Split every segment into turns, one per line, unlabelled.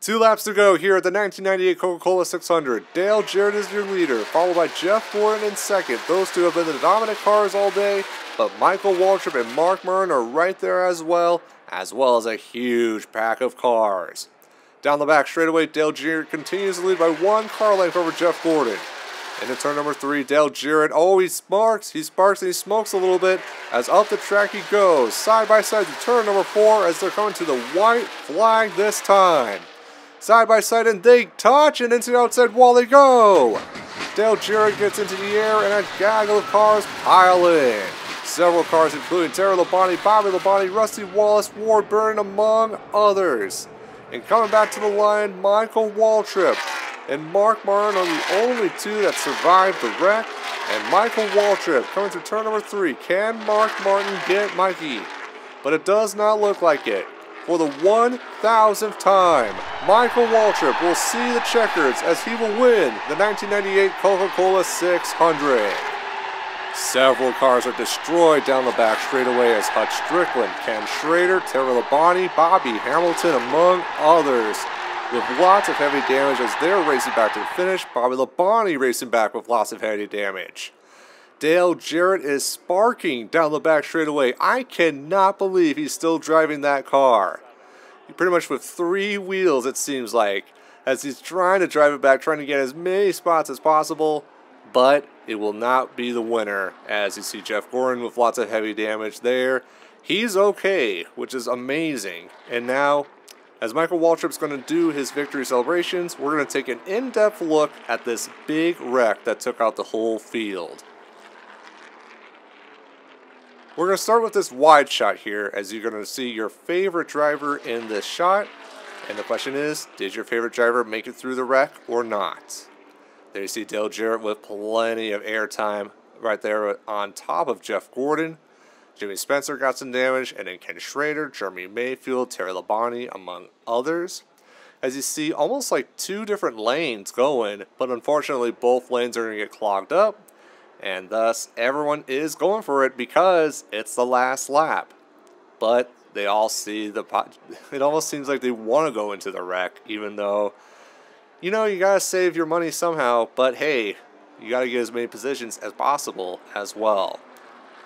2 laps to go here at the 1998 Coca Cola 600. Dale Jarrett is your leader, followed by Geoff Bodine in second. Those two have been the dominant cars all day, but Michael Waltrip and Mark Martin are right there as well as a huge pack of cars. Down the back straightaway, Dale Jarrett continues to lead by 1 car length over Geoff Bodine. Into turn number 3, Dale Jarrett, he sparks and he smokes a little bit as up the track he goes. Side by side to turn number 4 as they're coming to the white flag this time. Side by side and they touch and into the outside wall they go. Dale Jarrett gets into the air and a gaggle of cars pile in. Several cars including Darrell Waltrip, Bobby Labonte, Rusty Wallace, Ward Burton among others. And coming back to the line, Michael Waltrip and Mark Martin are the only 2 that survived the wreck. And Michael Waltrip coming through turn number 3. Can Mark Martin get Mikey? But it does not look like it. For the 1,000th time, Michael Waltrip will see the checkers as he will win the 1998 Coca Cola 600. Several cars are destroyed down the back straightaway as Hutch Stricklin, Ken Schrader, Darrell Waltrip, Bobby Hamilton among others, with lots of heavy damage as they're racing back to the finish. Bobby Labonte racing back with lots of heavy damage. Dale Jarrett is sparking down the back straightaway. I cannot believe he's still driving that car. He pretty much with 3 wheels, it seems like, as he's trying to drive it back, trying to get as many spots as possible, but it will not be the winner. As you see Geoff Bodine with lots of heavy damage there. He's okay, which is amazing. And now, as Michael Waltrip's going to do his victory celebrations, we're going to take an in-depth look at this big wreck that took out the whole field. We're going to start with this wide shot here, as you're going to see your favorite driver in this shot. And the question is, did your favorite driver make it through the wreck or not? There you see Dale Jarrett with plenty of airtime right there on top of Geoff Bodine. Jimmy Spencer got some damage, and then Ken Schrader, Jeremy Mayfield, Terry Labonte, among others. As you see, almost like 2 different lanes going, but unfortunately both lanes are going to get clogged up. And thus, everyone is going for it because it's the last lap. But they all see it almost seems like they want to go into the wreck, even though, you know, you got to save your money somehow. But hey, you got to get as many positions as possible as well.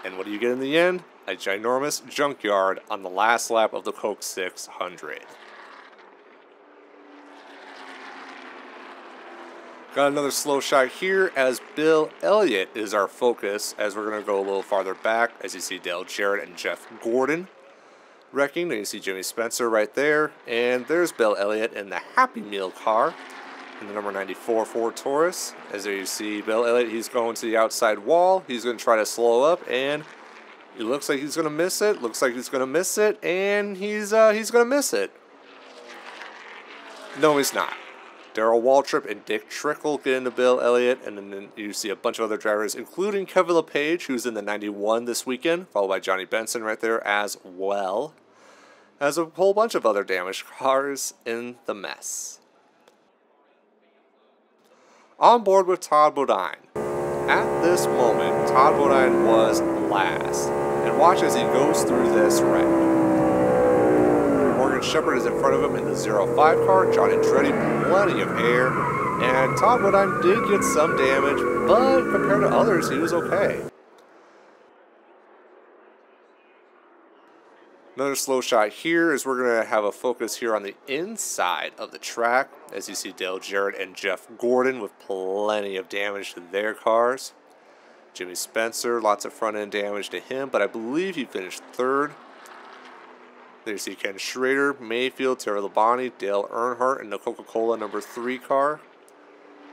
And what do you get in the end? A ginormous junkyard on the last lap of the Coke 600. Got another slow shot here as Bill Elliott is our focus, as we're going to go a little farther back as you see Dale Jarrett and Jeff Gordon wrecking. And you see Jimmy Spencer right there, and there's Bill Elliott in the Happy Meal car in the number 94 Ford Taurus. As there you see Bill Elliott, he's going to the outside wall. He's going to try to slow up, and it looks like he's going to miss it. Looks like he's going to miss it, and he's going to miss it. No, he's not. Darrell Waltrip and Dick Trickle get into Bill Elliott, and then you see a bunch of other drivers, including Kevin LePage, who's in the 91 this weekend, followed by Johnny Benson right there as well, as a whole bunch of other damaged cars in the mess. On board with Todd Bodine. At this moment, Todd Bodine was last, and watch as he goes through this wreck. Shepard is in front of him in the 05 car. John Andretti, plenty of air. And Todd Bodine did get some damage, but compared to others, he was okay. Another slow shot here is we're going to have a focus here on the inside of the track, as you see Dale Jarrett and Jeff Gordon with plenty of damage to their cars. Jimmy Spencer, lots of front end damage to him, but I believe he finished 3rd. There you see Ken Schrader, Mayfield, Terry Labonte, Dale Earnhardt in the Coca Cola number 3 car.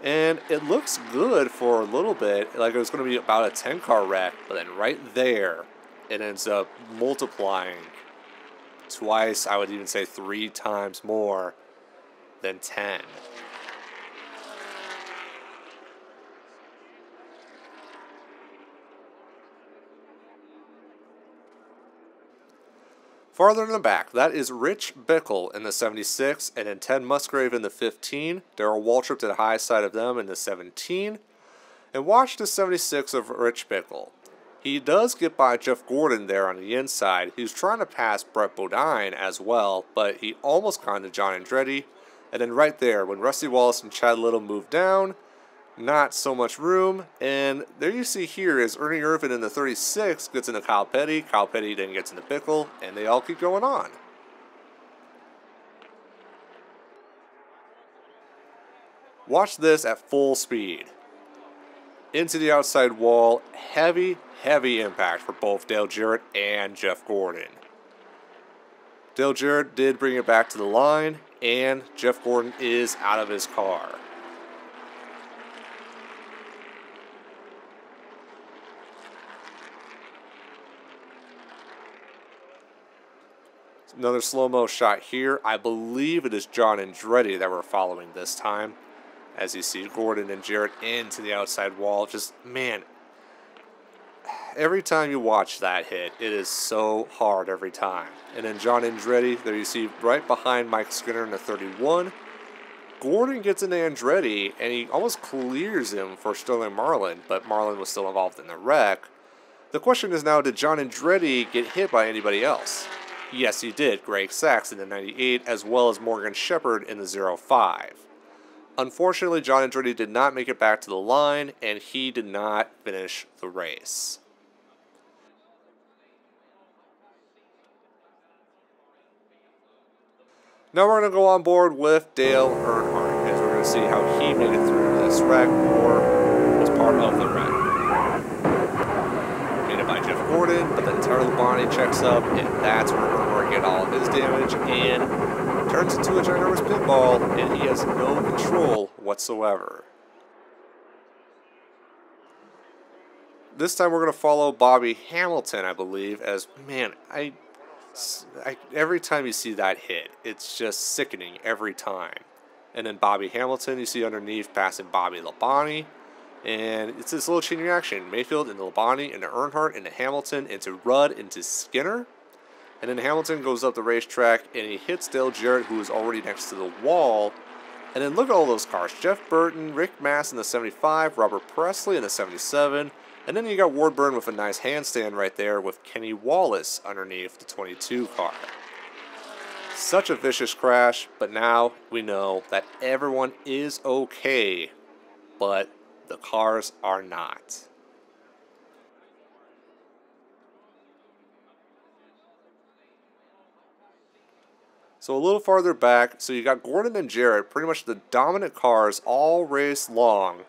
And it looks good for a little bit, like it was going to be about a 10 car wreck, but then right there, it ends up multiplying twice, I would even say 3 times more than 10. Farther in the back, that is Rich Bickle in the 76, and then Ted Musgrave in the 15. Darrell Waltrip to the high side of them in the 17. And watch the 76 of Rich Bickle. He does get by Jeff Gordon there on the inside. He was trying to pass Brett Bodine as well, but he almost got into John Andretti, And then right there, when Rusty Wallace and Chad Little move down, not so much room. And there you see here is Ernie Irvin in the 36 gets into Kyle Petty. Kyle Petty then gets into Pickle, and they all keep going on. Watch this at full speed. Into the outside wall, heavy impact for both Dale Jarrett and Jeff Gordon. Dale Jarrett did bring it back to the line, and Jeff Gordon is out of his car. Another slow-mo shot here. I believe it is John Andretti that we're following this time. As you see Gordon and Jarrett into the outside wall. Just, man, every time you watch that hit, it is so hard every time. And then John Andretti, there you see right behind Mike Skinner in the 31. Gordon gets into Andretti, and he almost clears him for Sterling Marlin, but Marlin was still involved in the wreck. The question is now, did John Andretti get hit by anybody else? Yes, he did. Greg Sachs in the 98, as well as Morgan Shepherd in the 05. Unfortunately, John Andretti did not make it back to the line, and he did not finish the race. Now we're going to go on board with Dale Earnhardt, as we're going to see how he made it through this wreck, or was part of the wreck. Made it by Jeff Gordon, but then Darrell Waltrip checks up, and that's where Earnhardt get all of his damage, and turns into a ginormous pinball, and he has no control whatsoever. This time we're going to follow Bobby Hamilton, I believe, as, man, every time you see that hit, it's just sickening every time. And then Bobby Hamilton, you see underneath passing Bobby Labonte. And it's this little chain reaction. Mayfield into Labonte, into Earnhardt, into Hamilton, into Rudd, into Skinner. And then Hamilton goes up the racetrack and he hits Dale Jarrett, who is already next to the wall. And then look at all those cars. Jeff Burton, Rick Mass in the 75, Robert Presley in the 77. And then you got Ward with a nice handstand right there with Kenny Wallace underneath the 22 car. Such a vicious crash, but now we know that everyone is okay, but the cars are not. So a little farther back, so you got Gordon and Jarrett, pretty much the dominant cars all race long,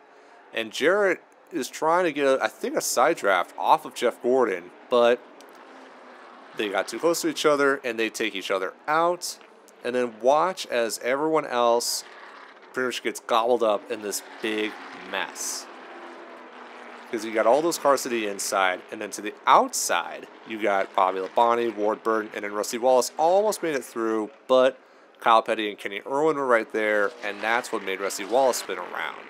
and Jarrett is trying to get, I think, a side draft off of Jeff Gordon, but they got too close to each other and they take each other out. And then watch as everyone else pretty much gets gobbled up in this big mess. Because you got all those cars to the inside, and then to the outside, you got Bobby Labonte, Ward Burton, and then Rusty Wallace almost made it through, but Kyle Petty and Kenny Irwin were right there, and that's what made Rusty Wallace spin around.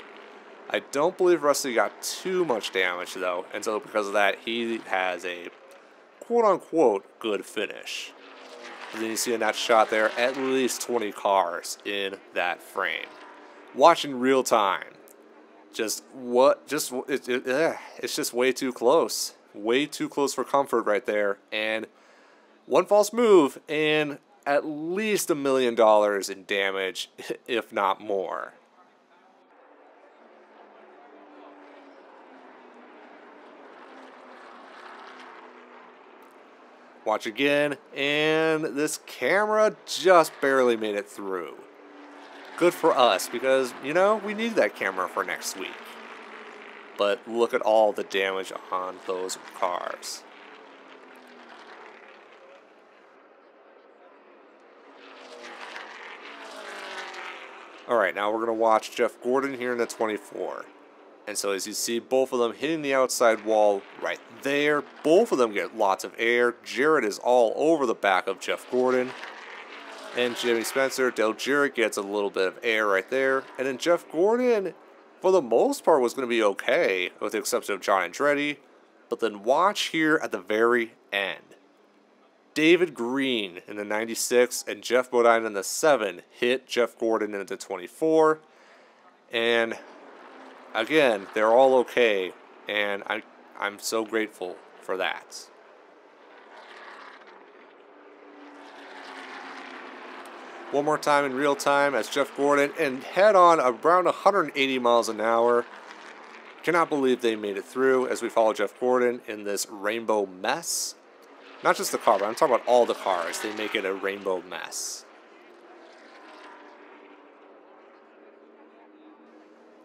I don't believe Rusty got too much damage, though, and so because of that, he has a quote-unquote good finish. And then you see in that shot there, at least 20 cars in that frame. Watch in real time. It's just way too close. Way too close for comfort right there. And one false move, and at least $1 million in damage, if not more. Watch again, and this camera just barely made it through. Good for us, because, you know, we need that camera for next week. But look at all the damage on those cars. Alright, now we're going to watch Jeff Gordon here in the 24. And so as you see, both of them hitting the outside wall right there. Both of them get lots of air. Jarrett is all over the back of Jeff Gordon. And Jimmy Spencer, Dale Jarrett gets a little bit of air right there. And then Jeff Gordon, for the most part, was going to be okay, with the exception of John Andretti. But then watch here at the very end. David Green in the 96 and Geoff Bodine in the 7 hit Jeff Gordon in the 24. And again, they're all okay, and I'm so grateful for that. one more time in real time as Geoff Bodine and head on around 180 miles an hour. Cannot believe they made it through as we follow Geoff Bodine in this rainbow mess. Not just the car, but I'm talking about all the cars. They make it a rainbow mess.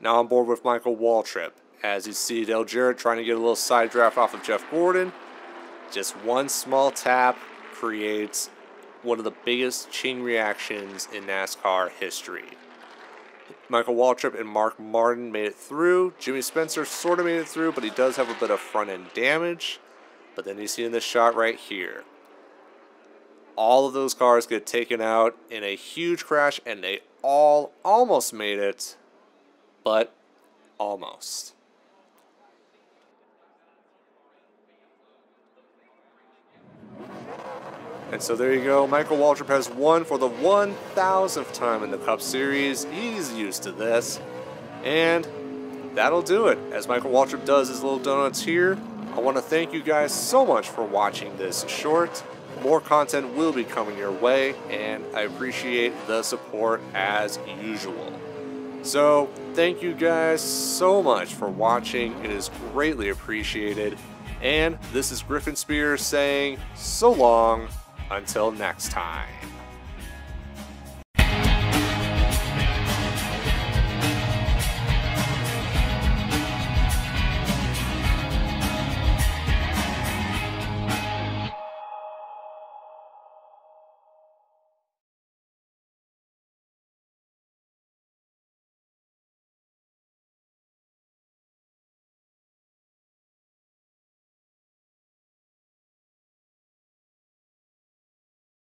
Now on board with Michael Waltrip. As you see Dale Jarrett trying to get a little side draft off of Geoff Bodine. Just one small tap creates one of the biggest chain reactions in NASCAR history. Michael Waltrip and Mark Martin made it through. Jimmy Spencer sort of made it through, but he does have a bit of front end damage. But then you see in this shot right here, all of those cars get taken out in a huge crash, and they all almost made it, but almost. And so there you go, Michael Waltrip has won for the 1,000th time in the Cup Series. He's used to this. And that'll do it. As Michael Waltrip does his little donuts here, I want to thank you guys so much for watching this short. More content will be coming your way, and I appreciate the support as usual. So, thank you guys so much for watching. It is greatly appreciated. And this is Griffin Spears saying so long until next time.